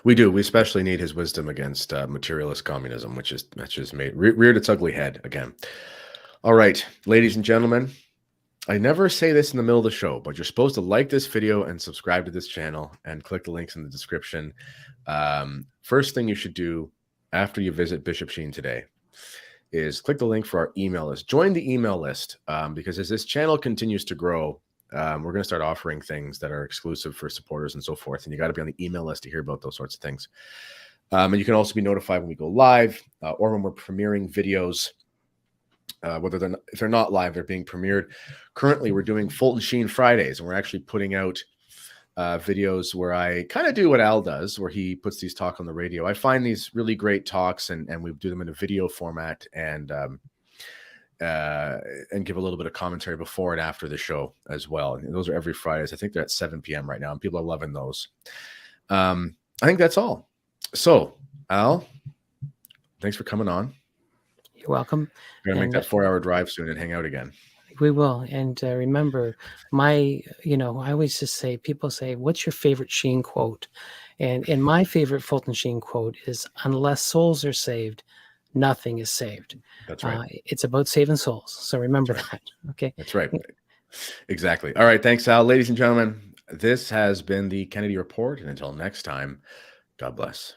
Speaker 1: we do. We especially need his wisdom against materialist communism, that's just reared its ugly head again. All right, ladies and gentlemen, I never say this in the middle of the show, but you're supposed to like this video and subscribe to this channel and click the links in the description. First thing you should do after you visit Bishop Sheen today is click the link for our email list. Join the email list because as this channel continues to grow, we're going to start offering things that are exclusive for supporters and so forth. And you got to be on the email list to hear about those sorts of things. And you can also be notified when we go live or when we're premiering videos. Whether if they're not live, they're being premiered. Currently, we're doing Fulton Sheen Fridays, and we're actually putting out videos where I kind of do what Al does, where he puts these talks on the radio. I find these really great talks, and we do them in a video format and give a little bit of commentary before and after the show as well. And those are every Fridays. I think they're at 7 p.m. right now, and people are loving those. I think that's all. So, Al, thanks for coming on.
Speaker 2: You're welcome.
Speaker 1: We're going to make that 4-hour drive soon and hang out again.
Speaker 2: We will. And remember, I always just say, people say, what's your favorite Sheen quote? And my favorite Fulton Sheen quote is, unless souls are saved, nothing is saved.
Speaker 1: That's right.
Speaker 2: It's about saving souls. So remember that. Okay.
Speaker 1: That's right. Exactly. All right. Thanks, Al. Ladies and gentlemen, this has been the Kennedy Report. And until next time, God bless.